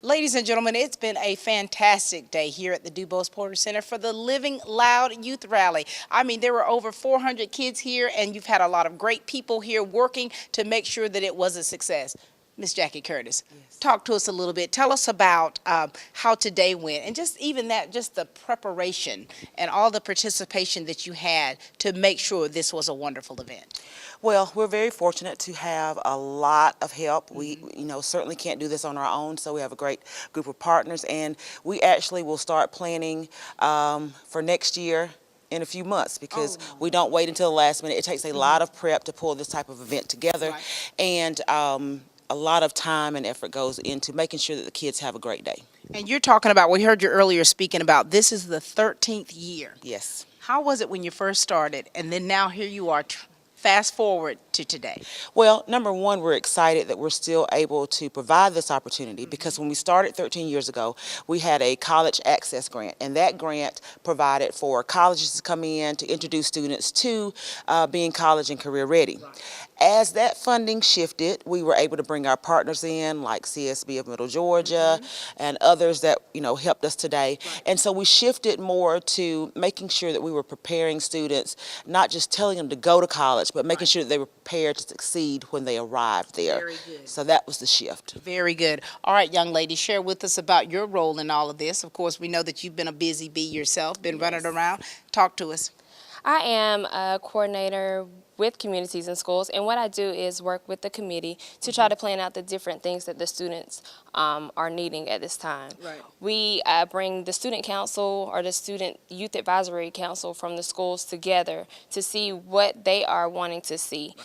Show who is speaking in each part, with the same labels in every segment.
Speaker 1: Ladies and gentlemen, it's been a fantastic day here at the DuBose Porter Center for the Living Loud Youth Rally. I mean, there were over 400 kids here, and you've had a lot of great people here working to make sure that it was a success. Miss Jackie Curtis, talk to us a little bit. Tell us about how today went, and just the preparation and all the participation that you had to make sure this was a wonderful event.
Speaker 2: Well, we're very fortunate to have a lot of help. We, certainly can't do this on our own, so we have a great group of partners, and we actually will start planning for next year in a few months, because we don't wait until the last minute. It takes a lot of prep to pull this type of event together, and a lot of time and effort goes into making sure that the kids have a great day.
Speaker 1: And you're talking about, we heard you earlier speaking about, this is the 13th year.
Speaker 2: Yes.
Speaker 1: How was it when you first started, and then now here you are, fast forward to today?
Speaker 2: Well, number one, we're excited that we're still able to provide this opportunity, because when we started 13 years ago, we had a college access grant, and that grant provided for colleges to come in to introduce students to being college and career ready. As that funding shifted, we were able to bring our partners in, like CSB of Middle Georgia and others that helped us today. And so we shifted more to making sure that we were preparing students, not just telling them to go to college, but making sure that they were prepared to succeed when they arrived there.
Speaker 1: Very good.
Speaker 2: So that was the shift.
Speaker 1: Very good. All right, young lady, share with us about your role in all of this. Of course, we know that you've been a busy bee yourself, been running around. Talk to us.
Speaker 3: I am a coordinator with communities and schools, and what I do is work with the committee to try to plan out the different things that the students are needing at this time.
Speaker 1: Right.
Speaker 3: We bring the student council or the student youth advisory council from the schools together to see what they are wanting to see.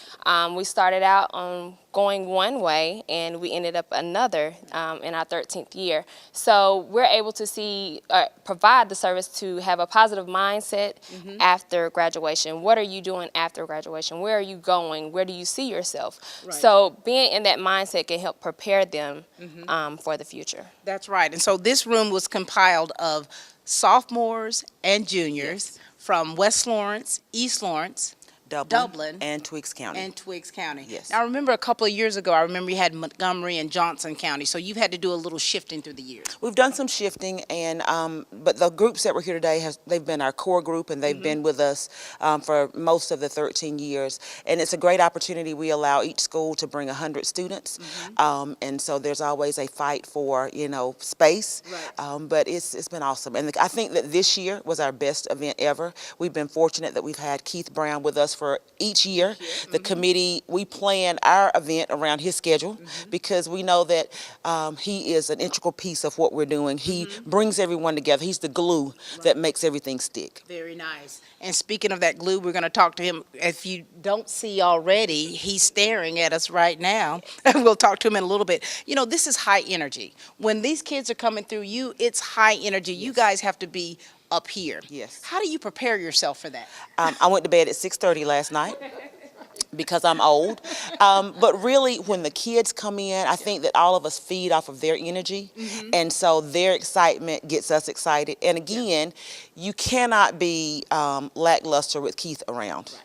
Speaker 3: We started out on going one way, and we ended up another in our 13th year. So we're able to see, provide the service to have a positive mindset after graduation. What are you doing after graduation? Where are you going? Where do you see yourself? Right. So being in that mindset can help prepare them for the future.
Speaker 1: That's right. And so this room was compiled of sophomores and juniors from West Lawrence, East Lawrence, Dublin,
Speaker 2: and Twiggs County.
Speaker 1: Yes. Now, I remember a couple of years ago, I remember you had Montgomery and Johnson County, so you've had to do a little shifting through the years.
Speaker 2: We've done some shifting, and but the groups that were here today, they've been our core group, and they've been with us for most of the 13 years. And it's a great opportunity. We allow each school to bring 100 students, and so there's always a fight for space. Right. But it's been awesome, and I think that this year was our best event ever. We've been fortunate that we've had Keith Brown with us for each year. The committee, we plan our event around his schedule, because we know that he is an integral piece of what we're doing. He brings everyone together. He's the glue that makes everything stick.
Speaker 1: Very nice. And speaking of that glue, we're going to talk to him. If you don't see already, he's staring at us right now. We'll talk to him in a little bit. This is high energy. When these kids are coming through you, it's high energy. You guys have to be up here.
Speaker 2: Yes.
Speaker 1: How do you prepare yourself for that?
Speaker 2: I went to bed at 6:30 last night because I'm old. But really, when the kids come in, I think that all of us feed off of their energy. And so their excitement gets us excited. And again, you cannot be lackluster with Keith around.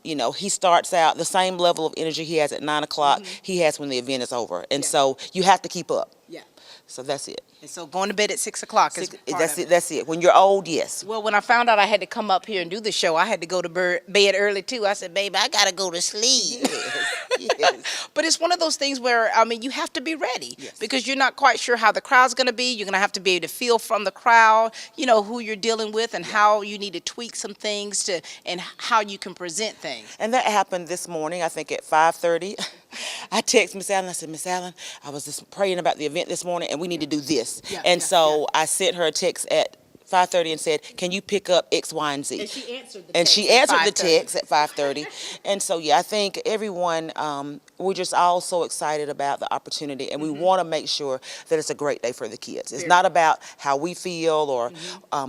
Speaker 2: He starts out the same level of energy he has at 9 o'clock, he has when the event is over. And so you have to keep up.
Speaker 1: Yeah.
Speaker 2: So that's it.
Speaker 1: And so going to bed at 6 o'clock is part of it.
Speaker 2: That's it. When you're old, yes.
Speaker 1: Well, when I found out I had to come up here and do the show, I had to go to bed early too. I said, baby, I got to go to sleep. Yes. But it's one of those things where, you have to be ready because you're not quite sure how the crowd's going to be. You're going to have to be able to feel from the crowd, who you're dealing with and how you need to tweak some things and how you can present things.
Speaker 2: And that happened this morning, I think at 5:30. I texted Miss Allen. I said, Miss Allen, I was just praying about the event this morning, and we need to do this. I sent her a text at 5:30 and said, can you pick up X, Y, and Z?
Speaker 1: And she answered the text
Speaker 2: at 5:30. And so, I think everyone, we're just all so excited about the opportunity, and we want to make sure that it's a great day for the kids. It's not about how we feel or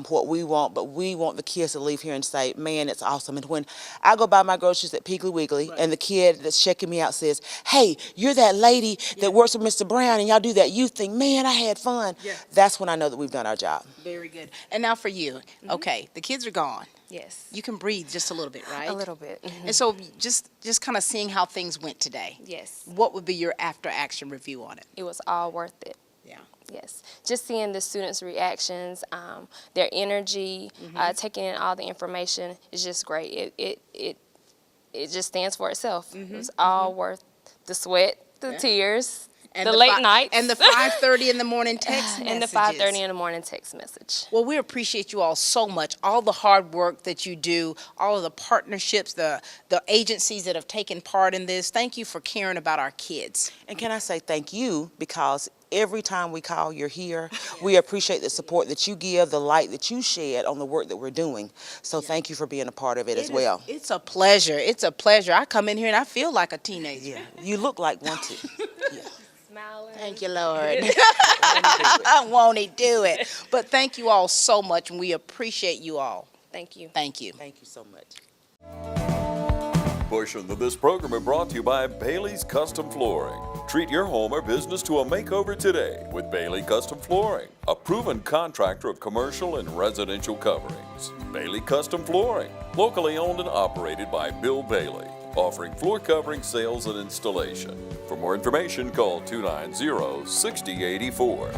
Speaker 2: what we want, but we want the kids to leave here and say, man, it's awesome. And when I go buy my groceries at Piggly Wiggly and the kid that's checking me out says, hey, you're that lady that works with Mr. Brown and y'all do that youth thing, man, I had fun. That's when I know that we've done our job.
Speaker 1: Very good. And now for you, okay, the kids are gone.
Speaker 3: Yes.
Speaker 1: You can breathe just a little bit, right?
Speaker 3: A little bit.
Speaker 1: And so just kind of seeing how things went today.
Speaker 3: Yes.
Speaker 1: What would be your after action review on it?
Speaker 3: It was all worth it.
Speaker 1: Yeah.
Speaker 3: Yes, just seeing the students' reactions, their energy, taking in all the information is just great. It just stands for itself. It's all worth the sweat, the tears,
Speaker 1: And
Speaker 3: the late nights,
Speaker 1: and the 5:30 in the morning text
Speaker 3: and the
Speaker 1: messages.
Speaker 3: 5:30 in the morning text message.
Speaker 1: Well, we appreciate you all so much, all the hard work that you do, all of the partnerships, the agencies that have taken part in this. Thank you for caring about our kids.
Speaker 2: And can I say thank you, because every time we call, you're here. We appreciate the support that you give, the light that you shed on the work that we're doing. So thank you for being a part of it as well.
Speaker 1: It's a pleasure. It's a pleasure. I come in here and I feel like a teenager.
Speaker 2: Yeah, you look like one too. Yeah.
Speaker 3: Smiling.
Speaker 1: Thank you, Lord. Won't he do it? But thank you all so much, and we appreciate you all.
Speaker 3: Thank you.
Speaker 1: Thank you.
Speaker 2: Thank you so much.
Speaker 4: Portion of this program is brought to you by Bailey's Custom Flooring. Treat your home or business to a makeover today with Bailey Custom Flooring, a proven contractor of commercial and residential coverings. Bailey Custom Flooring, locally owned and operated by Bill Bailey, offering floor covering sales and installation. For more information, call 290-6084.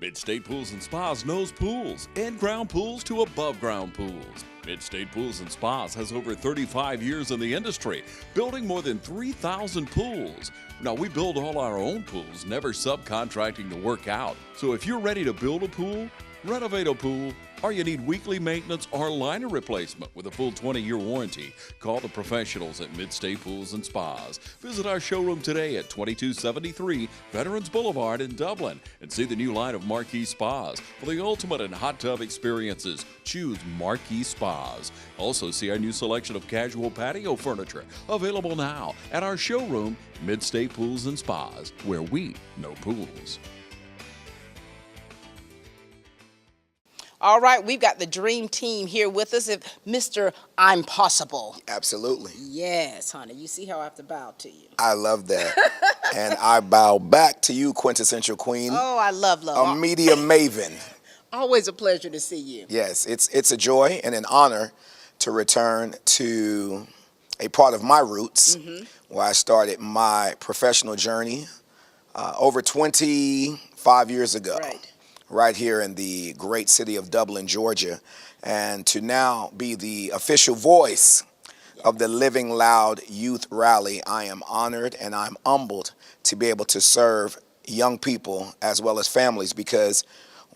Speaker 4: MidState Pools and Spas knows pools, in-ground pools to above-ground pools. MidState Pools and Spas has over 35 years in the industry, building more than 3,000 pools. Now, we build all our own pools, never subcontracting the work out. So if you're ready to build a pool, renovate a pool, or you need weekly maintenance or liner replacement with a full 20-year warranty, call the professionals at MidState Pools and Spas. Visit our showroom today at 2273 Veterans Boulevard in Dublin and see the new line of Marquee Spas. For the ultimate in hot tub experiences, choose Marquee Spas. Also see our new selection of casual patio furniture available now at our showroom, MidState Pools and Spas, where we know pools.
Speaker 1: All right, we've got the dream team here with us. If Mr. I'm Possible.
Speaker 5: Absolutely.
Speaker 1: Yes, honey. You see how I have to bow to you.
Speaker 5: I love that. And I bow back to you, quintessential queen,
Speaker 1: Oh, I love
Speaker 5: a media maven.
Speaker 1: Always a pleasure to see you.
Speaker 5: Yes, it's a joy and an honor to return to a part of my roots where I started my professional journey over 25 years ago. Right here in the great city of Dublin, Georgia, and to now be the official voice of the Living Loud Youth Rally. I am honored and I'm humbled to be able to serve young people as well as families, because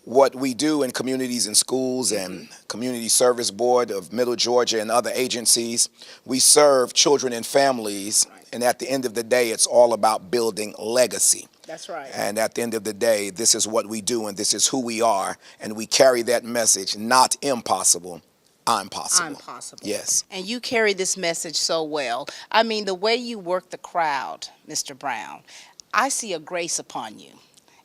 Speaker 5: what we do in communities and schools and Community Service Board of Middle Georgia and other agencies, we serve children and families, and at the end of the day, it's all about building legacy.
Speaker 1: That's right.
Speaker 5: And at the end of the day, this is what we do and this is who we are. And we carry that message, not impossible, I'm possible.
Speaker 1: I'm possible.
Speaker 5: Yes.
Speaker 1: And you carry this message so well. I mean, the way you work the crowd, Mr. Brown, I see a grace upon you.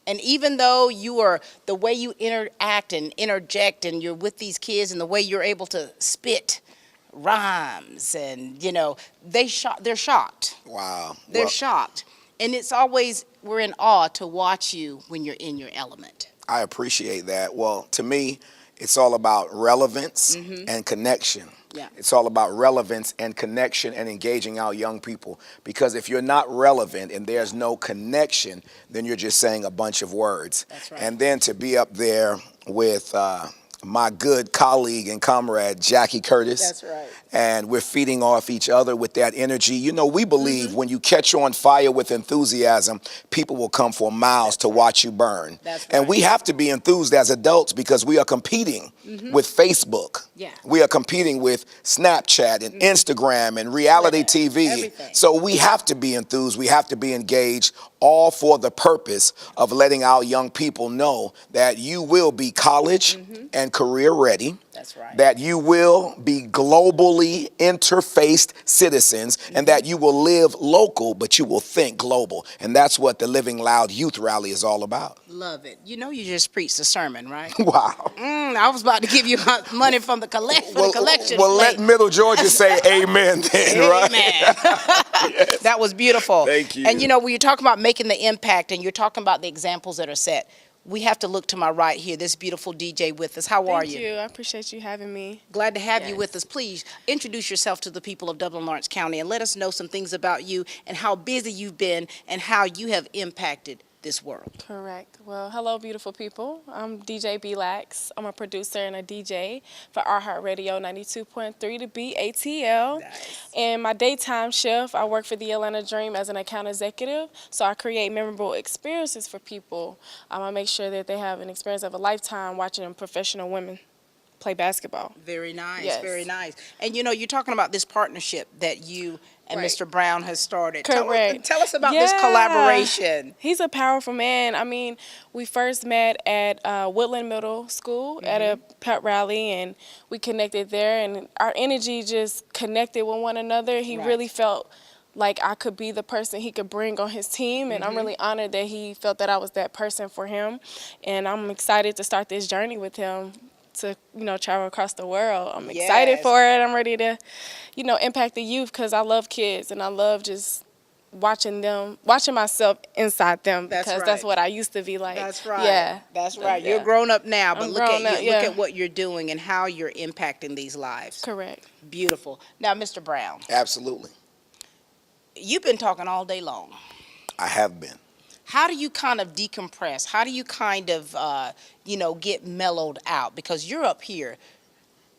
Speaker 1: And even though you are, the way you interact and interject and you're with these kids and the way you're able to spit rhymes and, you know, they're shocked.
Speaker 5: Wow.
Speaker 1: They're shocked. And it's always, we're in awe to watch you when you're in your element.
Speaker 5: I appreciate that. Well, to me, it's all about relevance and connection.
Speaker 1: Yeah.
Speaker 5: It's all about relevance and connection and engaging our young people. Because if you're not relevant and there's no connection, then you're just saying a bunch of words.
Speaker 1: That's right.
Speaker 5: And then to be up there with my good colleague and comrade, Jackie Curtis.
Speaker 1: That's right.
Speaker 5: And we're feeding off each other with that energy. You know, we believe when you catch on fire with enthusiasm, people will come for miles to watch you burn.
Speaker 1: That's right.
Speaker 5: And we have to be enthused as adults because we are competing with Facebook.
Speaker 1: Yeah.
Speaker 5: We are competing with Snapchat and Instagram and reality TV.
Speaker 1: Everything.
Speaker 5: So we have to be enthused. We have to be engaged, all for the purpose of letting our young people know that you will be college and career ready.
Speaker 1: That's right.
Speaker 5: That you will be globally interfaced citizens and that you will live local, but you will think global. And that's what the Living Loud Youth Rally is all about.
Speaker 1: Love it. You know you just preached a sermon, right?
Speaker 5: Wow.
Speaker 1: I was about to give you money from the collection.
Speaker 5: Well, let Middle Georgia say amen then, right?
Speaker 1: Amen. That was beautiful.
Speaker 5: Thank you.
Speaker 1: And you know, when you're talking about making the impact and you're talking about the examples that are set, we have to look to my right here, this beautiful DJ with us. How are you?
Speaker 6: Thank you. I appreciate you having me.
Speaker 1: Glad to have you
Speaker 6: Yes.
Speaker 1: with us. Please introduce yourself to the people of Dublin Lawrence County and let us know some things about you and how busy you've been and how you have impacted this world.
Speaker 6: Correct. Well, hello, beautiful people. I'm DJ B-Lax. I'm a producer and a DJ for iHeartRadio 92.3 to BATL.
Speaker 1: Nice.
Speaker 6: And my daytime shift, I work for the Atlanta Dream as an account executive. So I create memorable experiences for people. I make sure that they have an experience of a lifetime watching professional women play basketball.
Speaker 1: Very nice,
Speaker 6: Yes.
Speaker 1: very nice. And you know, you're talking about this partnership that you and
Speaker 6: Right.
Speaker 1: Mr. Brown has started.
Speaker 6: Correct.
Speaker 1: Tell us about this
Speaker 6: Yeah.
Speaker 1: collaboration.
Speaker 6: He's a powerful man. I mean, we first met at Woodland Middle School at a pep rally, and we connected there, and our energy just connected with one another. He
Speaker 1: Right.
Speaker 6: really felt like I could be the person he could bring on his team, and I'm really honored that he felt that I was that person for him. And I'm excited to start this journey with him to, travel across the world. I'm excited
Speaker 1: Yes.
Speaker 6: for it. I'm ready to, impact the youth because I love kids and I love just watching myself inside them
Speaker 1: That's
Speaker 6: because
Speaker 1: right.
Speaker 6: that's what I used to be like.
Speaker 1: That's right.
Speaker 6: Yeah.
Speaker 1: That's right.
Speaker 6: Yeah.
Speaker 1: You're grown up now, but
Speaker 6: I'm
Speaker 1: look at
Speaker 6: grown
Speaker 1: you.
Speaker 6: up,
Speaker 1: Look
Speaker 6: yeah.
Speaker 1: at what you're doing and how you're impacting these lives.
Speaker 6: Correct.
Speaker 1: Beautiful. Now, Mr. Brown,
Speaker 5: Absolutely.
Speaker 1: you've been talking all day long.
Speaker 5: I have been.
Speaker 1: How do you kind of decompress? How do you kind of, get mellowed out? Because you're up here.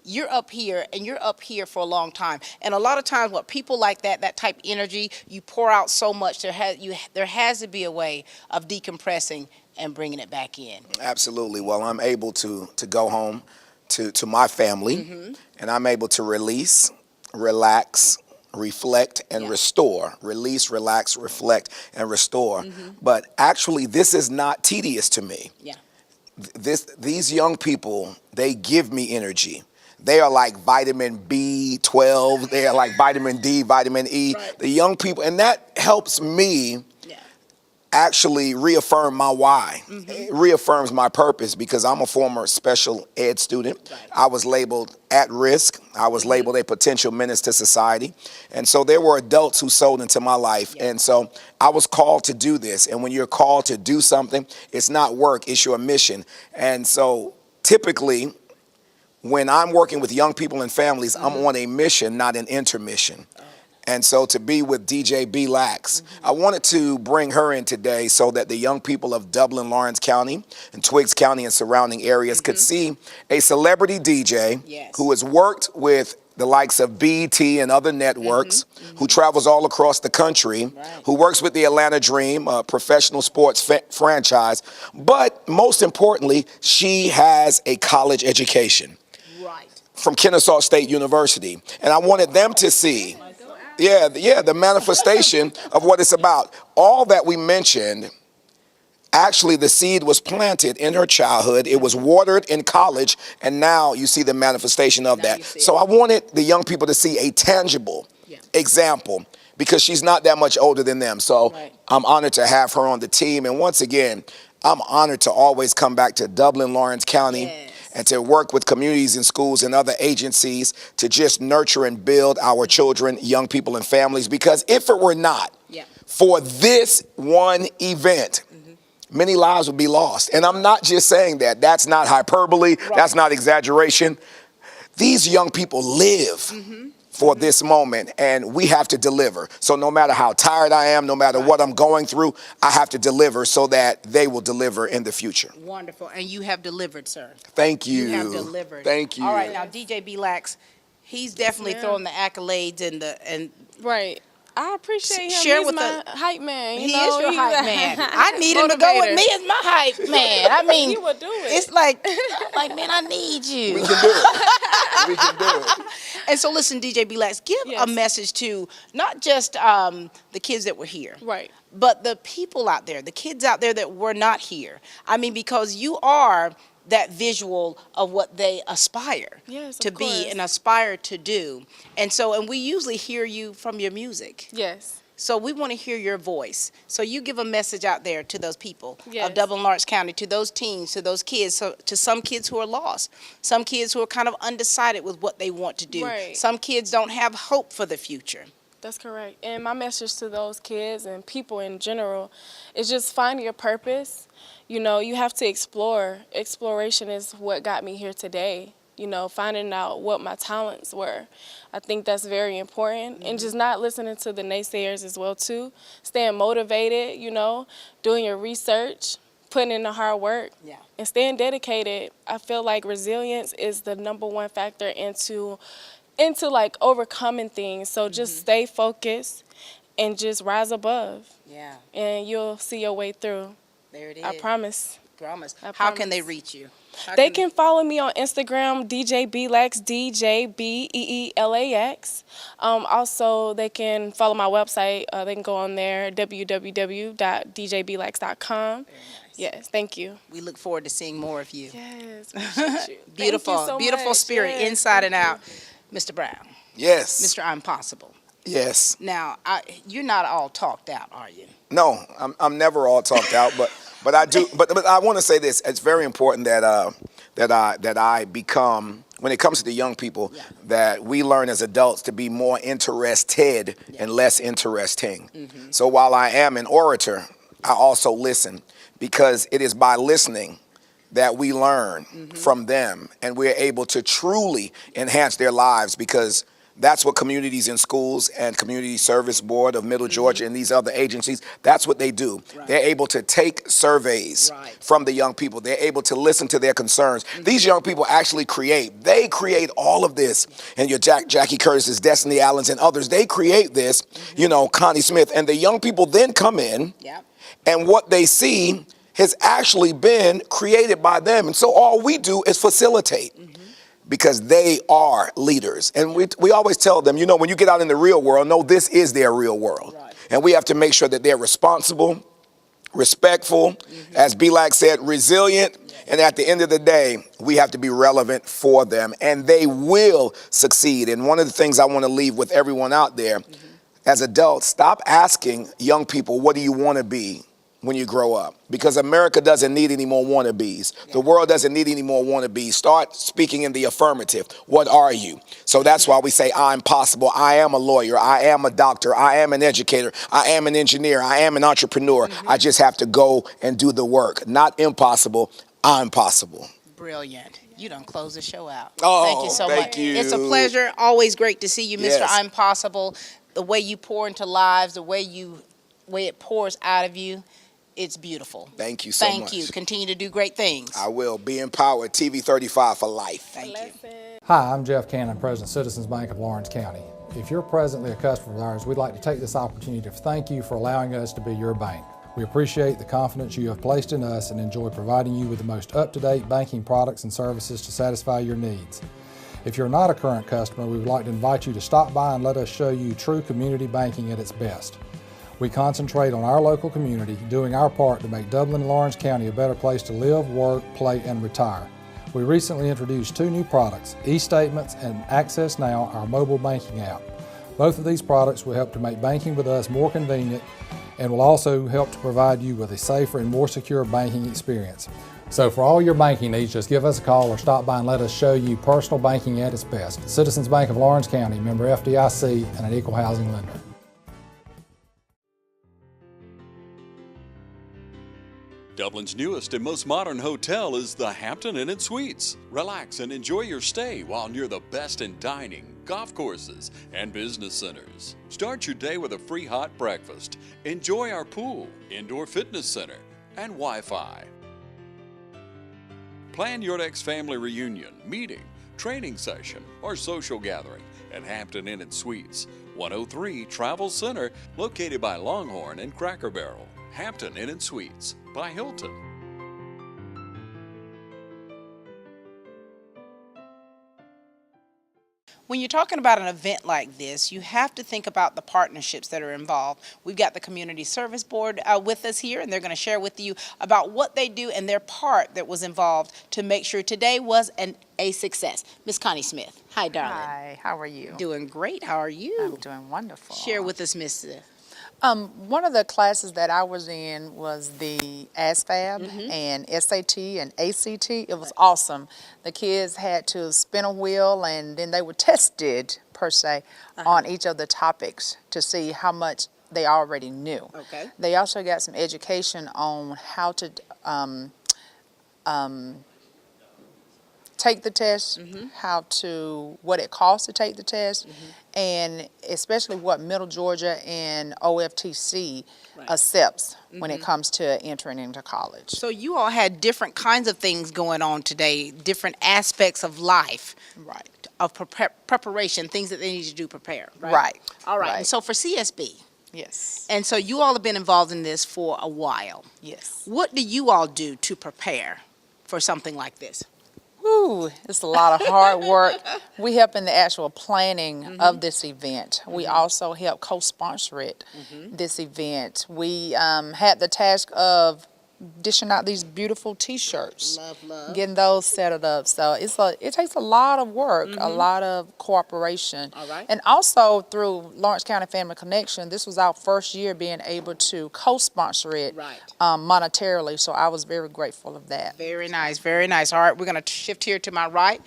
Speaker 1: You're up here, and you're up here for a long time. And a lot of times, what people like that type of energy, you pour out so much. There has to be a way of decompressing and bringing it back in.
Speaker 5: Absolutely. Well, I'm able to go home to my family, and I'm able to release, relax, reflect, and restore. Release, relax, reflect, and restore. But actually, this is not tedious to me.
Speaker 1: Yeah.
Speaker 5: These young people, they give me energy. They are like vitamin B12. They are like vitamin D, vitamin E.
Speaker 1: Right.
Speaker 5: The young people, and that helps me actually reaffirm my why. It reaffirms my purpose because I'm a former special ed student.
Speaker 1: Right.
Speaker 5: I was labeled at risk. I was labeled a potential menace to society. And so there were adults who sold into my life.
Speaker 1: Yeah.
Speaker 5: And so I was called to do this. And when you're called to do something, it's not work, it's your mission. And so typically, when I'm working with young people and families, I'm on a mission, not an intermission. And so to be with DJ B-Lax, I wanted to bring her in today so that the young people of Dublin, Lawrence County, and Twiggs County and surrounding areas could see a celebrity DJ
Speaker 1: Yes.
Speaker 5: who has worked with the likes of BT and other networks, who travels all across the country, who works with the Atlanta Dream, a professional sports franchise. But most importantly, she has a college education
Speaker 1: Right.
Speaker 5: from Kennesaw State University. And I wanted them to see, the manifestation of what it's about. All that we mentioned, actually the seed was planted in her childhood. It was watered in college, and now you see the manifestation of
Speaker 1: Now
Speaker 5: that.
Speaker 1: you see
Speaker 5: So
Speaker 1: it.
Speaker 5: I wanted the young people to see a tangible example because she's not that much older than them. So
Speaker 1: Right.
Speaker 5: I'm honored to have her on the team. And once again, I'm honored to always come back to Dublin, Lawrence County.
Speaker 1: Yes.
Speaker 5: And to work with communities and schools and other agencies to just nurture and build our children, young people, and families. Because if it were not for this one event, many lives would be lost. And I'm not just saying that. That's not hyperbole. That's not exaggeration. These young people live for this moment, and we have to deliver. So no matter how tired I am, no matter what I'm going through, I have to deliver so that they will deliver in the future.
Speaker 1: Wonderful. And you have delivered, sir.
Speaker 5: Thank you.
Speaker 1: You have delivered.
Speaker 5: Thank you.
Speaker 1: All right, now DJ B-Lax, he's definitely
Speaker 6: ma'am.
Speaker 1: throwing the accolades and
Speaker 6: Right. I appreciate him.
Speaker 1: Share
Speaker 6: He's
Speaker 1: with
Speaker 6: my hype man.
Speaker 1: he is your hype man. I need him to go with me as my hype man. I mean,
Speaker 6: He would do it.
Speaker 1: it's like, man, I need you.
Speaker 5: We can do it. We can do it.
Speaker 1: And so listen, DJ B-Lax, give a
Speaker 6: Yes.
Speaker 1: message to not just the kids that were here,
Speaker 6: Right.
Speaker 1: but the people out there, the kids out there that were not here. I mean, because you are that visual of what they aspire
Speaker 6: Yes, of
Speaker 1: to be
Speaker 6: course.
Speaker 1: and aspire to do. And so, and we usually hear you from your music.
Speaker 6: Yes.
Speaker 1: So we want to hear your voice. So you give a message out there to those people
Speaker 6: Yes.
Speaker 1: of Dublin, Lawrence County, to those teens, to those kids, so to some kids who are lost, some kids who are kind of undecided with what they want to do.
Speaker 6: Right.
Speaker 1: Some kids don't have hope for the future.
Speaker 6: That's correct. And my message to those kids and people in general is just find your purpose. You have to explore. Exploration is what got me here today. finding out what my talents were. I think that's very important. And just not listening to the naysayers as well, too. Staying motivated, doing your research, putting in the hard work, and staying dedicated. I feel like resilience is the #1 factor into like overcoming things. So just stay focused and just rise above.
Speaker 1: Yeah.
Speaker 6: And you'll see your way through.
Speaker 1: There it is.
Speaker 6: I promise.
Speaker 1: How can they reach you?
Speaker 6: They can follow me on Instagram, DJ Beelax, DJBEELAX. Also, they can follow my website. They can go on there, www.djbeelax.com.
Speaker 1: Very nice.
Speaker 6: Yes, thank you.
Speaker 1: We look forward to seeing more of you.
Speaker 6: Yes, appreciate you.
Speaker 1: Beautiful,
Speaker 6: Thank you so
Speaker 1: beautiful
Speaker 6: much.
Speaker 1: spirit,
Speaker 6: Yes,
Speaker 1: inside and
Speaker 6: thank
Speaker 1: out. Mr. Brown,
Speaker 5: Yes.
Speaker 1: Mr. I'm Possible.
Speaker 5: Yes.
Speaker 1: Now, you're not all talked out, are you?
Speaker 5: No, I'm never all talked out, but I do. But I want to say this: it's very important that I become, when it comes to the young people, that we learn as adults to be more interested and less interesting. So while I am an orator, I also listen, because it is by listening that we learn from them, and we're able to truly enhance their lives, because that's what communities in schools and Community Service Board of Middle Georgia and these other agencies, that's what they do. Right. They're able to take surveys from the young people. They're able to listen to their concerns. These young people actually create. They create all of this. And your Jackie Curtis's, Destiny Allen's, and others, they create this, Connie Smith. And the young people then come in, and what they see has actually been created by them. And so all we do is facilitate. Because they are leaders. And we always tell them, when you get out in the real world, no, this is their real world. Right. And we have to make sure that they're responsible, respectful, as Beelax said, resilient. And at the end of the day, we have to be relevant for them, and they will succeed. And one of the things I want to leave with everyone out there, as adults, stop asking young people, what do you want to be when you grow up? Because America doesn't need any more wannabes. The world doesn't need any more wannabes. Start speaking in the affirmative. What are you? So that's why we say, I'm possible. I am a lawyer. I am a doctor. I am an educator. I am an engineer. I am an entrepreneur. I just have to go and do the work. Not impossible. I'm possible.
Speaker 1: Brilliant. You done close the show out.
Speaker 5: Oh,
Speaker 1: thank you so much.
Speaker 5: you.
Speaker 1: It's a pleasure. Always great to see you, Mr.
Speaker 5: Yes.
Speaker 1: I'm Possible. The way you pour into lives, the way it pours out of you. It's beautiful.
Speaker 5: Thank you so much.
Speaker 1: Thank you. Continue to do great things.
Speaker 5: I will. Be empowered. TV 35 for life.
Speaker 1: Thank you.
Speaker 7: Hi, I'm Jeff Cannon, President, Citizens Bank of Lawrence County. If you're presently a customer of ours, we'd like to take this opportunity to thank you for allowing us to be your bank. We appreciate the confidence you have placed in us and enjoy providing you with the most up-to-date banking products and services to satisfy your needs. If you're not a current customer, we would like to invite you to stop by and let us show you true community banking at its best. We concentrate on our local community, doing our part to make Dublin and Lawrence County a better place to live, work, play, and retire. We recently introduced 2 new products, eStatements and Access Now, our mobile banking app. Both of these products will help to make banking with us more convenient and will also help to provide you with a safer and more secure banking experience. So for all your banking needs, just give us a call or stop by and let us show you personal banking at its best. Citizens Bank of Lawrence County, member FDIC, and an equal housing lender.
Speaker 4: Dublin's newest and most modern hotel is the Hampton Inn Suites. Relax and enjoy your stay while near the best in dining, golf courses, and business centers. Start your day with a free hot breakfast. Enjoy our pool, indoor fitness center, and Wi-Fi. Plan your next family reunion, meeting, training session, or social gathering at Hampton Inn Suites, 103 Travel Center, located by Longhorn and Cracker Barrel. Hampton Inn Suites by Hilton.
Speaker 1: When you're talking about an event like this, you have to think about the partnerships that are involved. We've got the Community Service Board with us here, and they're going to share with you about what they do and their part that was involved to make sure today was a success. Miss Connie Smith. Hi, darling.
Speaker 8: Hi, how are you?
Speaker 1: Doing great. How are you?
Speaker 8: I'm doing wonderful.
Speaker 1: Share with us, Miss.
Speaker 8: One of the classes that I was in was the ASFAB and SAT and ACT. It was awesome. The kids had to spin a wheel, and then they were tested, per se, on each of the topics to see how much they already knew.
Speaker 1: Okay.
Speaker 8: They also got some education on how to take the test, what it costs to take the test, and especially what Middle Georgia and OFTC accepts when it comes to entering into college.
Speaker 1: So you all had different kinds of things going on today, different aspects of life.
Speaker 8: Right.
Speaker 1: Of preparation, things that they need to do prepare, right?
Speaker 8: Right.
Speaker 1: All right.
Speaker 8: Right.
Speaker 1: And so for CSB,
Speaker 8: Yes.
Speaker 1: and so you all have been involved in this for a while.
Speaker 8: Yes.
Speaker 1: What do you all do to prepare for something like this?
Speaker 8: Whew, it's a lot of hard work. We help in the actual planning of this event. We also help co-sponsor it, this event. We had the task of dishing out these beautiful T-shirts, getting those set up. So it takes a lot of work, a lot of cooperation.
Speaker 1: All right.
Speaker 8: And also through Lawrence County Family Connection, this was our first year being able to co-sponsor it monetarily. So I was very grateful of that.
Speaker 1: Very nice, very nice. All right, we're going to shift here to my right.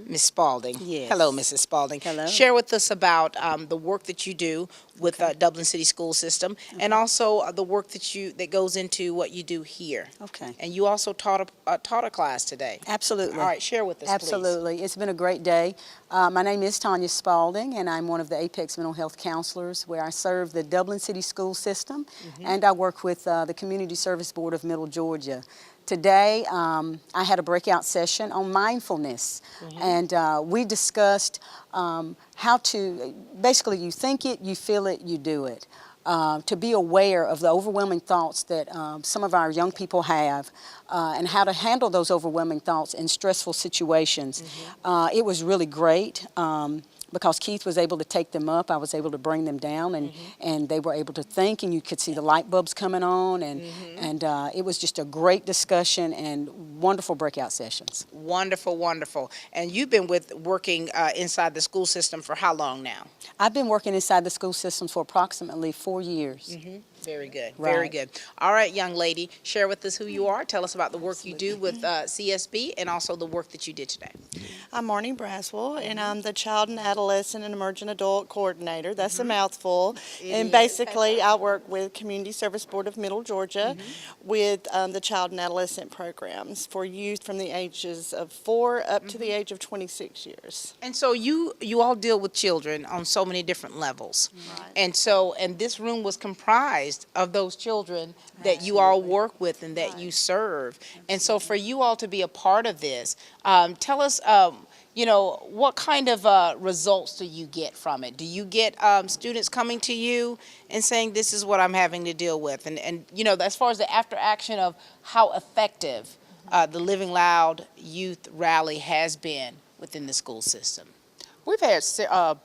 Speaker 1: Ms. Spalding.
Speaker 9: Yes.
Speaker 1: Hello, Mrs. Spalding.
Speaker 9: Hello.
Speaker 1: Share with us about the work that you do with Dublin City School System, and also the work that goes into what you do here.
Speaker 9: Okay.
Speaker 1: And you also taught a class today.
Speaker 9: Absolutely.
Speaker 1: All right, share with us, please.
Speaker 9: Absolutely. It's been a great day. My name is Tanya Spalding, and I'm one of the Apex Mental Health Counselors, where I serve the Dublin City School System, and I work with the Community Service Board of Middle Georgia. Today, I had a breakout session on mindfulness, and we discussed how to, basically you think it, you feel it, you do it. To be aware of the overwhelming thoughts that some of our young people have, and how to handle those overwhelming thoughts in stressful situations. It was really great. Because Keith was able to take them up, I was able to bring them down, and they were able to think, and you could see the light bulbs coming on, and it was just a great discussion and wonderful breakout sessions.
Speaker 1: Wonderful, wonderful. And you've been working inside the school system for how long now?
Speaker 9: I've been working inside the school system for approximately 4 years.
Speaker 1: Very good,
Speaker 9: Right.
Speaker 1: very good. All right, young lady, share with us who you are. Tell us about the work you do with CSB, and also the work that you did today.
Speaker 10: I'm Marnie Braswell, and I'm the Child and Adolescent and Emerging Adult Coordinator. That's a mouthful. And basically, I work with Community Service Board of Middle Georgia with the child and adolescent programs for youth from the ages of 4 up to the age of 26 years.
Speaker 1: And so you all deal with children on so many different levels.
Speaker 10: Right.
Speaker 1: And this room was comprised of those children that you all work with and that you serve. And so for you all to be a part of this, tell us, what kind of results do you get from it? Do you get students coming to you and saying, this is what I'm having to deal with? And as far as the after action of how effective the Living Loud Youth Rally has been within the school system.
Speaker 8: We've had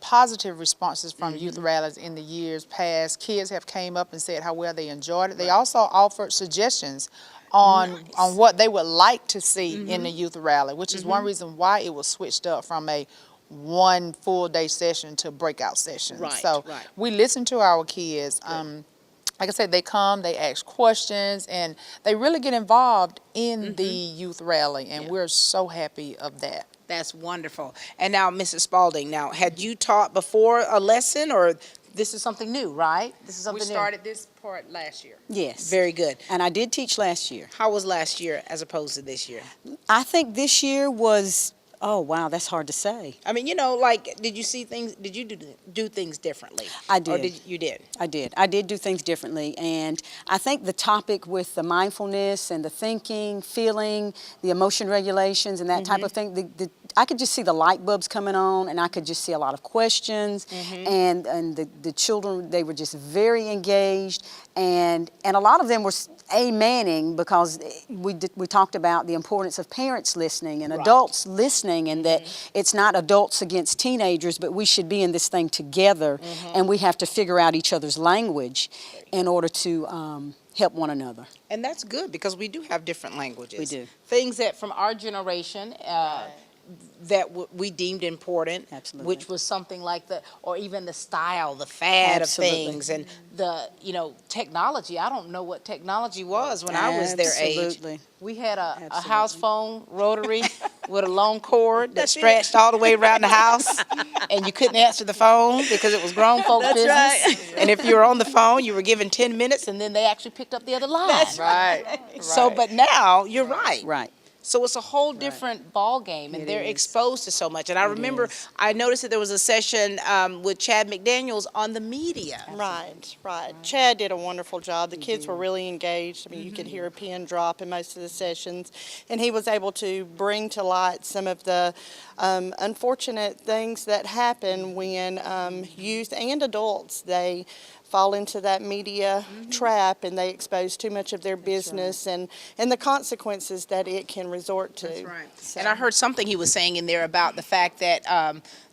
Speaker 8: positive responses from youth rallies in the years past. Kids have came up and said how well they enjoyed it. They also offered suggestions on what they would like to see in the youth rally, which is one reason why it was switched up from a one full day session to breakout sessions.
Speaker 1: Right,
Speaker 8: So
Speaker 1: right.
Speaker 8: we listen to our kids. Like I said, they come, they ask questions, and they really get involved in the youth rally, and we're so happy of that.
Speaker 1: That's wonderful. And now, Mrs. Spalding, had you taught before a lesson, or this is something new, right? This is
Speaker 8: We
Speaker 1: something new.
Speaker 8: started this part last year.
Speaker 9: Yes.
Speaker 1: Very good.
Speaker 9: And I did teach last year.
Speaker 1: How was last year as opposed to this year?
Speaker 9: I think this year was, oh wow, that's hard to say.
Speaker 1: I mean, did you see things, did you do things differently?
Speaker 9: I did.
Speaker 1: Or you did?
Speaker 9: I did. I did do things differently, and I think the topic with the mindfulness and the thinking, feeling, the emotion regulations and that type of thing, I could just see the light bulbs coming on, and I could just see a lot of questions, and the children, they were just very engaged, and a lot of them were amening, because we talked about the importance of parents listening and adults listening, and that it's not adults against teenagers, but we should be in this thing together, and we have to figure out each other's language in order to help one another.
Speaker 1: And that's good, because we do have different languages.
Speaker 9: We do.
Speaker 1: Things that from our generation, that we deemed important,
Speaker 9: Absolutely.
Speaker 1: which was something like or even the style, the fad
Speaker 9: Absolutely.
Speaker 1: of things, and the, technology. I don't know what technology was when I was their age.
Speaker 9: Absolutely.
Speaker 1: We had a
Speaker 9: Absolutely.
Speaker 1: house phone, rotary, with a long cord that stretched all the way around the house, and you couldn't answer the phone because it was grown folk business.
Speaker 10: right.
Speaker 1: And if you were on the phone, you were given 10 minutes, and then they actually picked up the other line.
Speaker 8: Right.
Speaker 1: So, but now, you're right.
Speaker 9: Right.
Speaker 1: So it's a whole different ball game, and they're exposed to so much. And I remember, I noticed that there was a session with Chad McDaniels on the media.
Speaker 10: Right. Chad did a wonderful job. The kids were really engaged. I mean, you could hear a pin drop in most of the sessions. And he was able to bring to light some of the unfortunate things that happen when youth and adults, they fall into that media trap and they expose too much of their business and the consequences that it can resort to.
Speaker 1: That's right. And I heard something he was saying in there about the fact that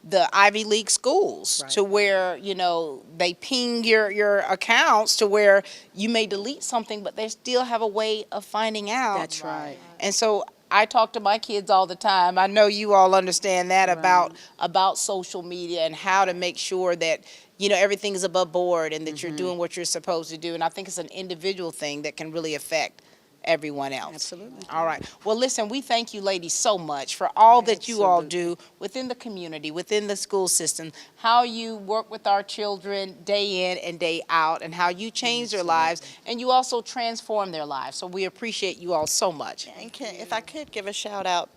Speaker 1: the Ivy League schools, to where, you know, they ping your accounts to where you may delete something, but they still have a way of finding out.
Speaker 9: That's right.
Speaker 1: And so I talk to my kids all the time. I know you all understand that about social media and how to make sure that, you know, everything is above board and that you're doing what you're supposed to do. And I think it's an individual thing that can really affect everyone else.
Speaker 9: Absolutely.
Speaker 1: All right. Well, listen, we thank you ladies so much for all that you all do within the community, within the school system, how you work with our children day in and day out, and how you change their lives, and you also transform their lives. So we appreciate you all so much.
Speaker 10: And if I could give a shout out,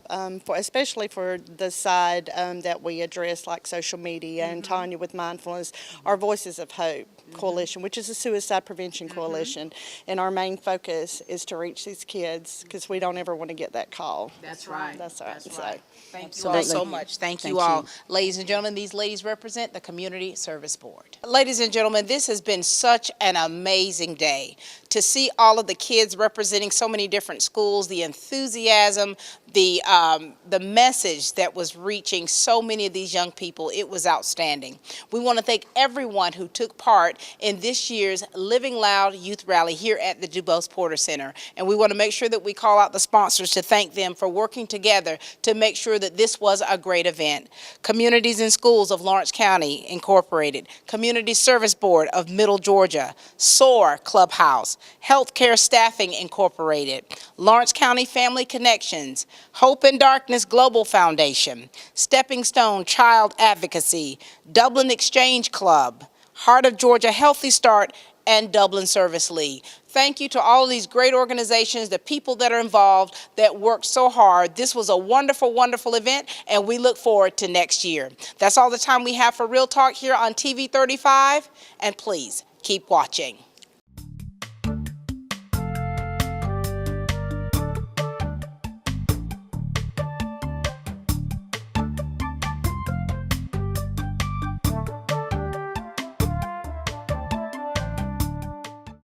Speaker 10: especially for the side that we address, like social media and Tanya with mindfulness, our Voices of Hope Coalition, which is a suicide prevention coalition, and our main focus is to reach these kids because we don't ever want to get that call.
Speaker 1: That's right.
Speaker 10: That's right.
Speaker 1: That's
Speaker 10: So,
Speaker 1: right. Thank you all so much. Thank you all. Ladies and gentlemen, these ladies represent the Community Service Board. Ladies and gentlemen, this has been such an amazing day to see all of the kids representing so many different schools, the enthusiasm, the message that was reaching so many of these young people. It was outstanding. We want to thank everyone who took part in this year's Living Loud Youth Rally here at the DuBose Porter Center. And we want to make sure that we call out the sponsors to thank them for working together to make sure that this was a great event. Communities and Schools of Lawrence County Incorporated, Community Service Board of Middle Georgia, SOAR Clubhouse, Healthcare Staffing Incorporated, Lawrence County Family Connections, Hope in Darkness Global Foundation, Stepping Stone Child Advocacy, Dublin Exchange Club, Heart of Georgia Healthy Start, and Dublin Service League. Thank you to all of these great organizations, the people that are involved that worked so hard. This was a wonderful, wonderful event, and we look forward to next year. That's all the time we have for Real Talk here on TV 35, and please keep watching.